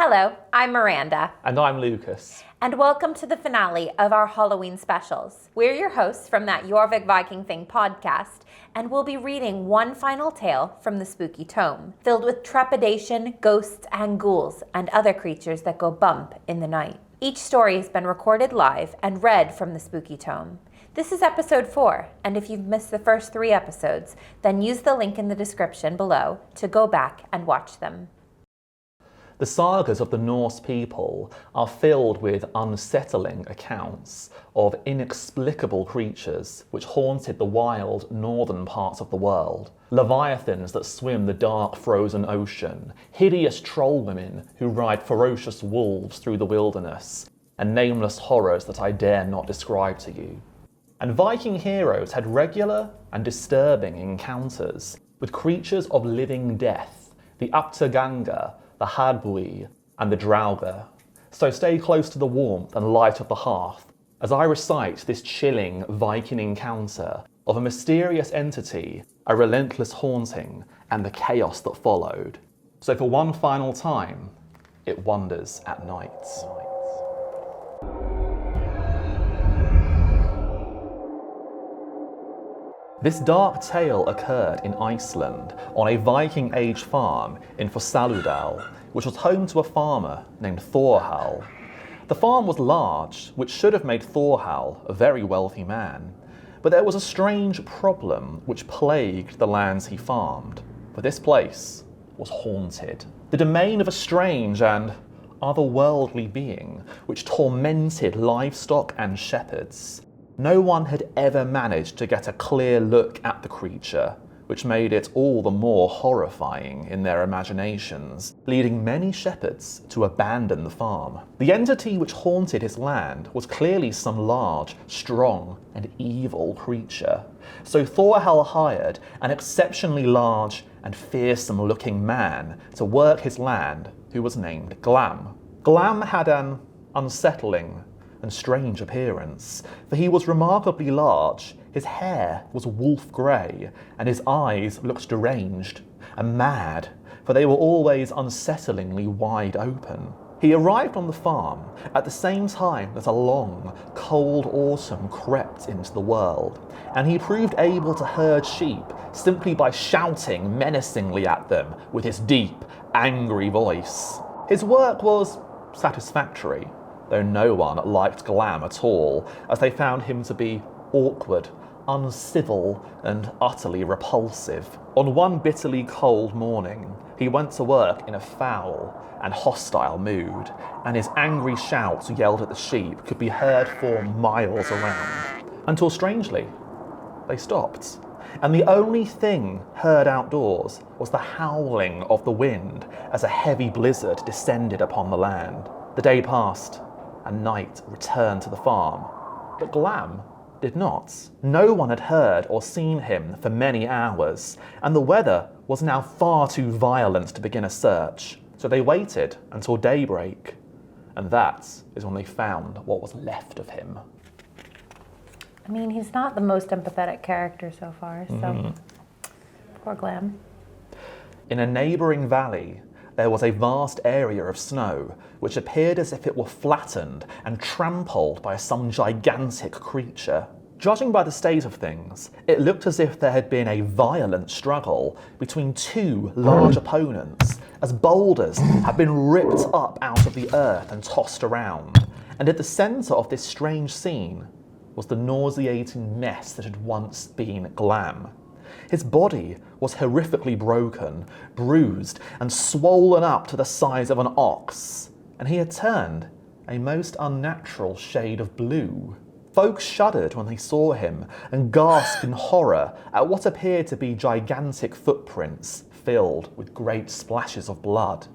Hello, I'm Miranda. And I'm Lucas. And welcome to the finale of our Halloween specials. We're your hosts from that JORVIK Viking Thing podcast, and we'll be reading one final tale from the spooky tome, filled with trepidation, ghosts, and ghouls, and other creatures that go bump in the night. Each story has been recorded live and read from the spooky tome. This is episode 4, and if you've missed the first 3 episodes, then use the link in the description below to go back and watch them. The sagas of the Norse people are filled with unsettling accounts of inexplicable creatures which haunted the wild northern parts of the world. Leviathans that swim the dark frozen ocean, hideous troll women who ride ferocious wolves through the wilderness, and nameless horrors that I dare not describe to you. And Viking heroes had regular and disturbing encounters with creatures of living death, the Aptaganga, the Hadbui, and the Draugr. So stay close to the warmth and light of the hearth as I recite this chilling Viking encounter of a mysterious entity, a relentless haunting, and the chaos that followed. So for one final time, it wanders at night. This dark tale occurred in Iceland on a Viking Age farm in Fossaludal, which was home to a farmer named Thorhall. The farm was large, which should have made Thorhall a very wealthy man, but there was a strange problem which plagued the lands he farmed, for this place was haunted. The domain of a strange and otherworldly being which tormented livestock and shepherds. No one had ever managed to get a clear look at the creature, which made it all the more horrifying in their imaginations, leading many shepherds to abandon the farm. The entity which haunted his land was clearly some large, strong, and evil creature. So Thorhall hired an exceptionally large and fearsome-looking man to work his land, who was named Glam. Glam had an unsettling and strange appearance, for he was remarkably large, his hair was wolf grey, and his eyes looked deranged and mad, for they were always unsettlingly wide open. He arrived on the farm at the same time that a long, cold autumn crept into the world, and he proved able to herd sheep simply by shouting menacingly at them with his deep, angry voice. His work was satisfactory, though no one liked Glam at all, as they found him to be awkward, uncivil, and utterly repulsive. On one bitterly cold morning, he went to work in a foul and hostile mood, and his angry shouts yelled at the sheep could be heard for miles around, until strangely, they stopped. And the only thing heard outdoors was the howling of the wind as a heavy blizzard descended upon the land. The day passed, and night returned to the farm, but Glam did not. No one had heard or seen him for many hours, and the weather was now far too violent to begin a search, so they waited until daybreak, and that is when they found what was left of him. I mean, he's not the most empathetic character so far, so poor Glam. In a neighbouring valley, there was a vast area of snow, which appeared as if it were flattened and trampled by some gigantic creature. Judging by the state of things, it looked as if there had been a violent struggle between 2 large opponents, as boulders had been ripped up out of the earth and tossed around. And at the centre of this strange scene was the nauseating mess that had once been Glam. His body was horrifically broken, bruised, and swollen up to the size of an ox, and he had turned a most unnatural shade of blue. Folks shuddered when they saw him and gasped in horror at what appeared to be gigantic footprints filled with great splashes of blood.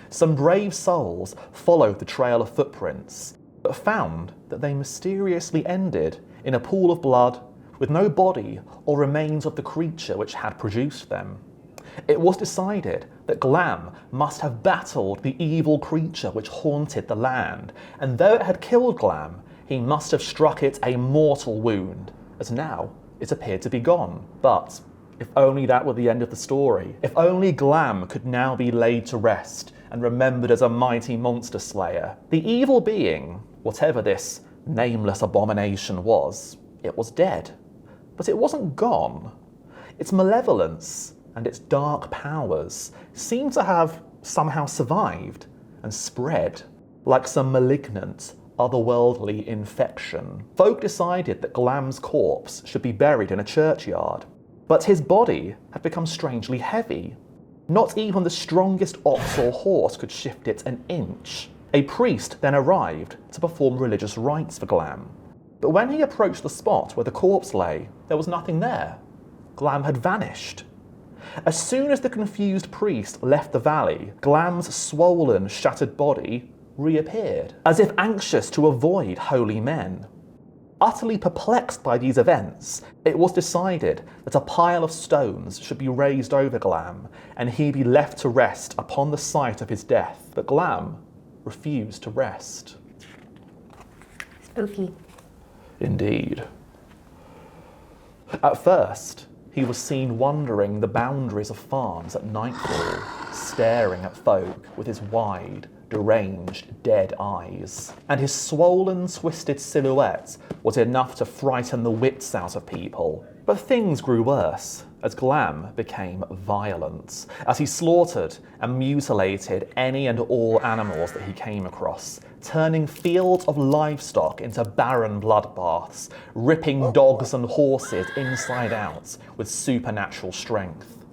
Some brave souls followed the trail of footprints, but found that they mysteriously ended in a pool of blood with no body or remains of the creature which had produced them. It was decided that Glam must have battled the evil creature which haunted the land, and though it had killed Glam, he must have struck it a mortal wound, as now it appeared to be gone. But if only that were the end of the story. If only Glam could now be laid to rest and remembered as a mighty monster slayer. The evil being, whatever this nameless abomination was, it was dead. But it wasn't gone. Its malevolence and its dark powers seemed to have somehow survived and spread like some malignant, otherworldly infection. Folk decided that Glam's corpse should be buried in a churchyard, but his body had become strangely heavy. Not even the strongest ox or horse could shift it an inch. A priest then arrived to perform religious rites for Glam. But when he approached the spot where the corpse lay, there was nothing there. Glam had vanished. As soon as the confused priest left the valley, Glam's swollen, shattered body reappeared, as if anxious to avoid holy men. Utterly perplexed by these events, it was decided that a pile of stones should be raised over Glam, and he be left to rest upon the site of his death. But Glam refused to rest. Spooky. Indeed. At first, he was seen wandering the boundaries of farms at nightfall, staring at folk with his wide, deranged, dead eyes. And his swollen, twisted silhouette was enough to frighten the wits out of people. But things grew worse as Glam became violent, as he slaughtered and mutilated any and all animals that he came across, turning fields of livestock into barren bloodbaths, ripping dogs and horses inside out with supernatural strength.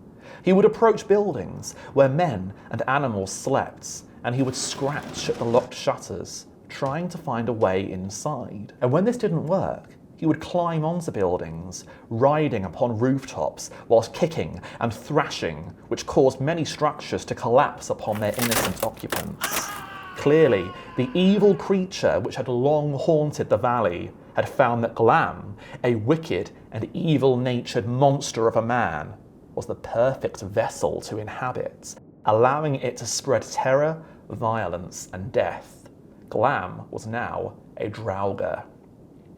He would approach buildings where men and animals slept, and he would scratch at the locked shutters, trying to find a way inside. And when this didn't work, he would climb onto buildings, riding upon rooftops whilst kicking and thrashing, which caused many structures to collapse upon their innocent occupants. Clearly, the evil creature which had long haunted the valley had found that Glam, a wicked and evil-natured monster of a man, was the perfect vessel to inhabit, allowing it to spread terror, violence, and death. Glam was now a Draugr.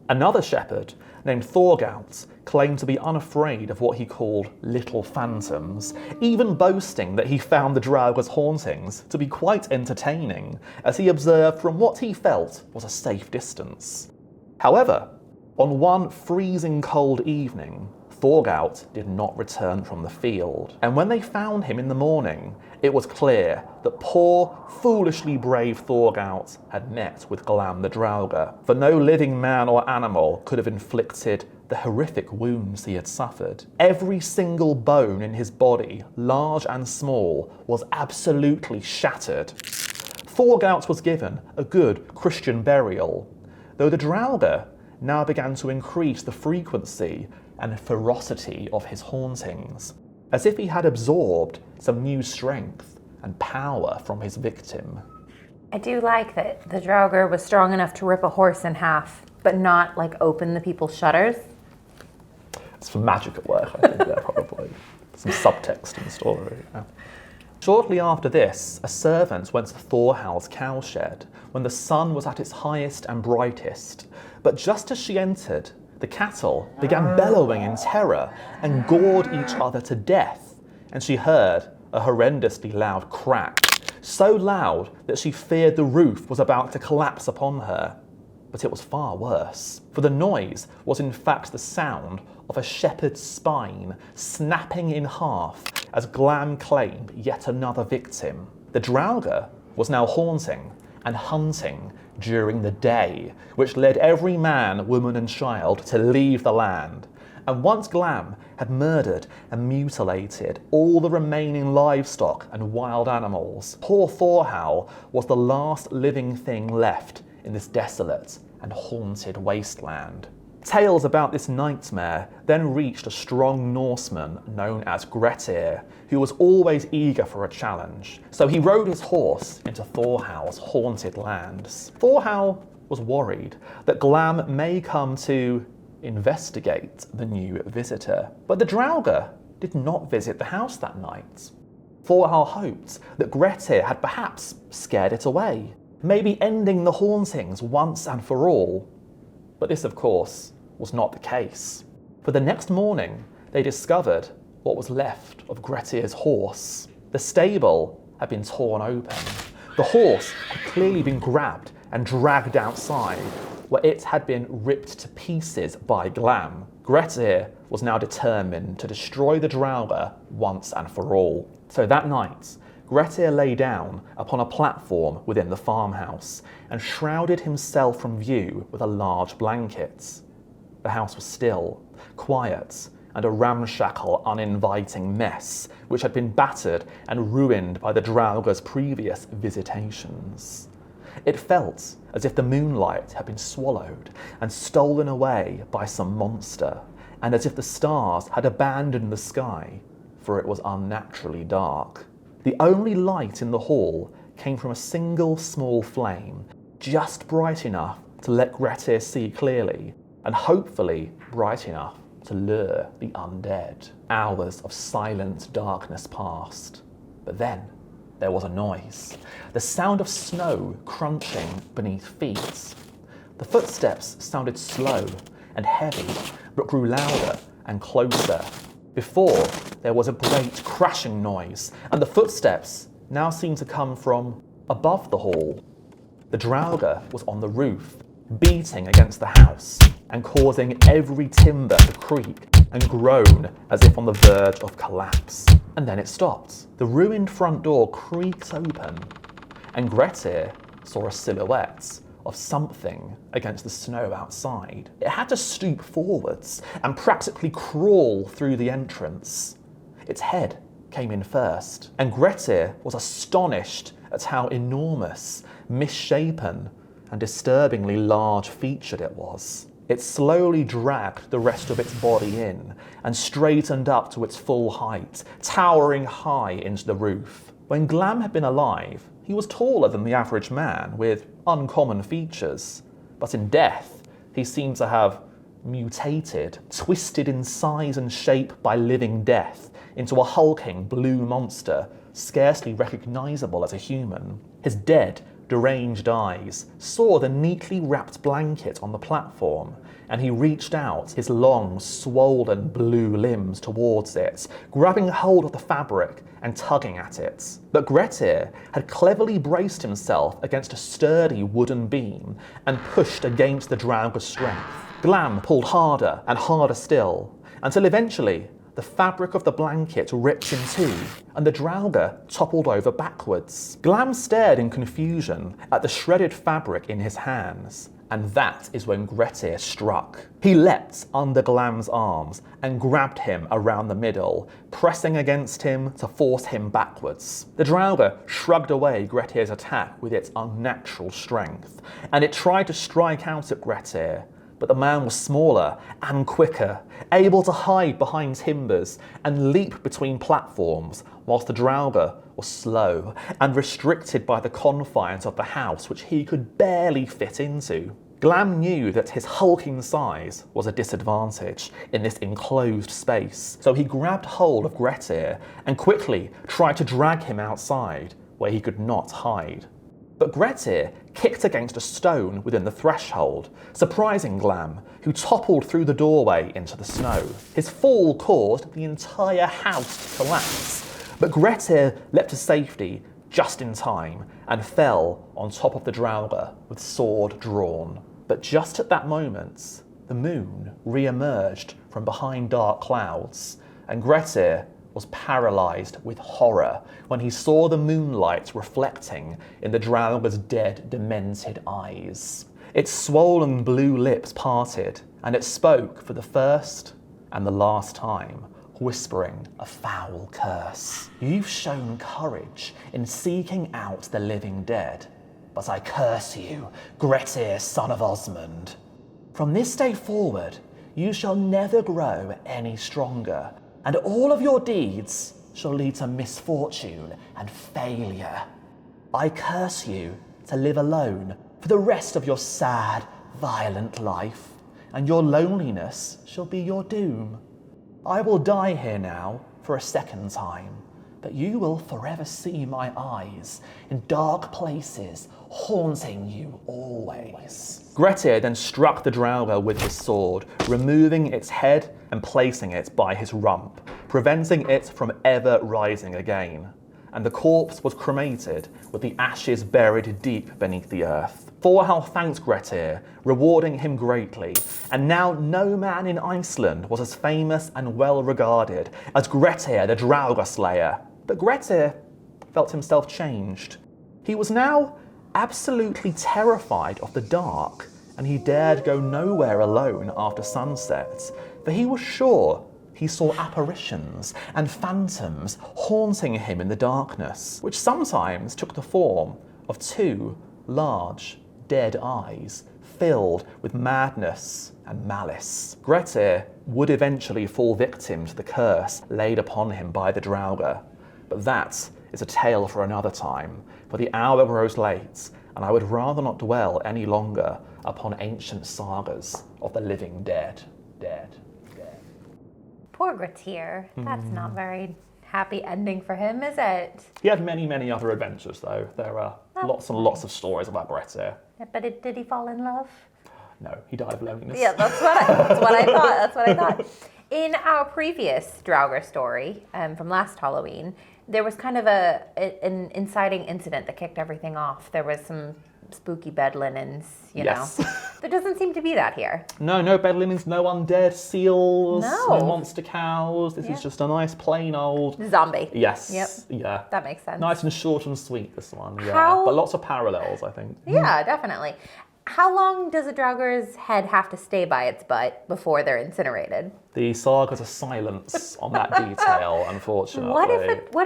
Another shepherd, named Thorgout, claimed to be unafraid of what he called little phantoms, even boasting that he found the Draugr's hauntings to be quite entertaining, as he observed from what he felt was a safe distance. However, on one freezing cold evening, Thorgout did not return from the field, and when they found him in the morning, it was clear that poor, foolishly brave Thorgout had met with Glam the Draugr, for no living man or animal could have inflicted the horrific wounds he had suffered. Every single bone in his body, large and small, was absolutely shattered. Thorgout was given a good Christian burial, though the Draugr now began to increase the frequency and ferocity of his hauntings, as if he had absorbed some new strength and power from his victim. I do like that the Draugr was strong enough to rip a horse in half, but not like open the people's shutters. It's for magic at work, I think, there probably. Some subtext in the story. Yeah. Shortly after this, a servant went to Thorhal's cowshed when the sun was at its highest and brightest, but just as she entered, the cattle began bellowing in terror and gored each other to death, and she heard a horrendously loud crack, so loud that she feared the roof was about to collapse upon her. But it was far worse, for the noise was in fact the sound of a shepherd's spine snapping in half as Glam claimed yet another victim. The Draugr was now haunting and hunting during the day, which led every man, woman and child to leave the land. And once Glam had murdered and mutilated all the remaining livestock and wild animals, poor Thorhal was the last living thing left in this desolate and haunted wasteland. Tales about this nightmare then reached a strong Norseman known as Grettir, who was always eager for a challenge, so he rode his horse into Thorhal's haunted lands. Thorhal was worried that Glam may come to investigate the new visitor, but the Draugr did not visit the house that night. Thorhal hoped that Grettir had perhaps scared it away, maybe ending the hauntings once and for all. But this, of course, was not the case. For the next morning, they discovered what was left of Grettir's horse. The stable had been torn open. The horse had clearly been grabbed and dragged outside, where it had been ripped to pieces by Glam. Grettir was now determined to destroy the Draugr once and for all. So that night, Grettir lay down upon a platform within the farmhouse and shrouded himself from view with a large blanket. The house was still, quiet, and a ramshackle, uninviting mess which had been battered and ruined by the Draugr's previous visitations. It felt as if the moonlight had been swallowed and stolen away by some monster, and as if the stars had abandoned the sky, for it was unnaturally dark. The only light in the hall came from a single small flame, just bright enough to let Grettir see clearly, and hopefully bright enough to lure the undead. Hours of silent darkness passed, but then there was a noise, the sound of snow crunching beneath feet. The footsteps sounded slow and heavy, but grew louder and closer. Before, there was a great crashing noise, and the footsteps now seemed to come from above the hall. The Draugr was on the roof, beating against the house and causing every timber to creak and groan as if on the verge of collapse. And then it stopped. The ruined front door creaked open, and Grettir saw a silhouette of something against the snow outside. It had to stoop forwards and practically crawl through the entrance. Its head came in first, and Grettir was astonished at how enormous, misshapen, and disturbingly large-featured it was. It slowly dragged the rest of its body in and straightened up to its full height, towering high into the roof. When Glam had been alive, he was taller than the average man, with uncommon features. But in death, he seemed to have mutated, twisted in size and shape by living death, into a hulking blue monster, scarcely recognisable as a human. His dead, deranged eyes saw the neatly wrapped blanket on the platform, and he reached out his long, swollen blue limbs towards it, grabbing hold of the fabric and tugging at it. But Grettir had cleverly braced himself against a sturdy wooden beam and pushed against the Draugr's strength. Glam pulled harder and harder still, until eventually the fabric of the blanket ripped in two, and the Draugr toppled over backwards. Glam stared in confusion at the shredded fabric in his hands, and that is when Grettir struck. He leapt under Glam's arms and grabbed him around the middle, pressing against him to force him backwards. The Draugr shrugged away Grettir's attack with its unnatural strength, and it tried to strike out at Grettir, but the man was smaller and quicker, able to hide behind timbers and leap between platforms, whilst the Draugr was slow and restricted by the confines of the house which he could barely fit into. Glam knew that his hulking size was a disadvantage in this enclosed space, so he grabbed hold of Grettir and quickly tried to drag him outside, where he could not hide. But Grettir kicked against a stone within the threshold, surprising Glam, who toppled through the doorway into the snow. His fall caused the entire house to collapse, but Grettir leapt to safety just in time and fell on top of the Draugr with sword drawn. But just at that moment, the moon re-emerged from behind dark clouds, and Grettir was paralysed with horror when he saw the moonlight reflecting in the Draugr's dead, demented eyes. Its swollen blue lips parted, and it spoke for the first and the last time, whispering a foul curse. "You've shown courage in seeking out the living dead, but I curse you, Grettir, son of Osmond. From this day forward, you shall never grow any stronger, and all of your deeds shall lead to misfortune and failure. I curse you to live alone for the rest of your sad, violent life, and your loneliness shall be your doom. I will die here now for a second time, but you will forever see my eyes in dark places, haunting you always." Grettir then struck the Draugr with his sword, removing its head and placing it by his rump, preventing it from ever rising again. and the corpse was cremated with the ashes buried deep beneath the earth. Thorhall thanked Grettir, rewarding him greatly, and now no man in Iceland was as famous and well regarded as Grettir the Draugr Slayer. But Grettir felt himself changed. He was now absolutely terrified of the dark, and he dared go nowhere alone after sunset, for he was sure he saw apparitions and phantoms haunting him in the darkness, which sometimes took the form of two large, dead eyes filled with madness and malice. Grettir would eventually fall victim to the curse laid upon him by the Draugr, but that is a tale for another time, for the hour grows late, and I would rather not dwell any longer upon ancient sagas of the living dead. Poor Grettir. That's not very happy ending for him, is it? He had many, many other adventures, though. There are lots and lots of stories about Grettir. Yeah, but did he fall in love? No, he died of loneliness. Yeah, that's what I thought. In our previous Draugr story from last Halloween, there was kind of an inciting incident that kicked everything off. There was some spooky bed linens, you know. There doesn't seem to be that here. No bed linens, no undead seals, no monster cows. This is just a nice plain old zombie. Yes. Yep. Yeah. That makes sense. Nice and short and sweet, this one. Yeah. But lots of parallels, I think. Yeah, definitely. How long does a Draugr's head have to stay by its butt before they're incinerated? The sagas are silence on that detail, unfortunately. What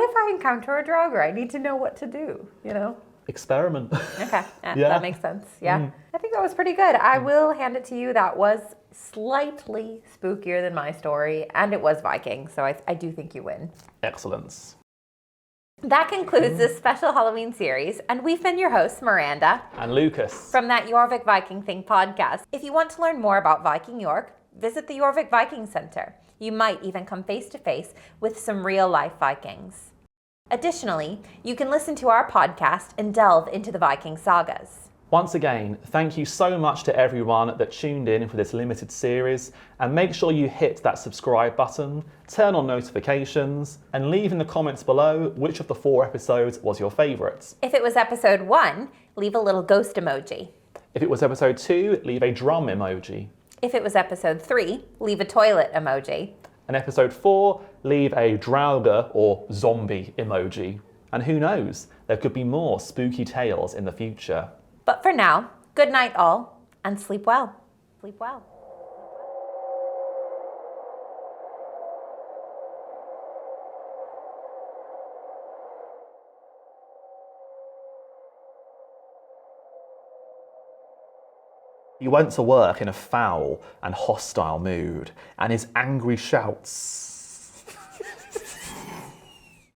if I encounter a Draugr? I need to know what to do, you know? Experiment. Okay, that makes sense. Yeah, I think that was pretty good. I will hand it to you. That was slightly spookier than my story, and it was Viking, so I do think you win. Excellence. That concludes this special Halloween series, and we've been your hosts, Miranda and Lucas, from that JORVIK Viking Thing podcast. If you want to learn more about Viking York, visit the JORVIK Viking Center. You might even come face to face with some real-life Vikings. Additionally, you can listen to our podcast and delve into the Viking sagas. Once again, thank you so much to everyone that tuned in for this limited series, and make sure you hit that subscribe button, turn on notifications, and leave in the comments below which of the 4 episodes was your favourite. If it was episode 1, leave a little ghost emoji. If it was episode 2, leave a drum emoji. If it was episode 3, leave a toilet emoji. And episode 4, leave a Draugr or zombie emoji. And who knows, there could be more spooky tales in the future. But for now, good night all, and sleep well. Sleep well. He went to work in a foul and hostile mood, and his angry shouts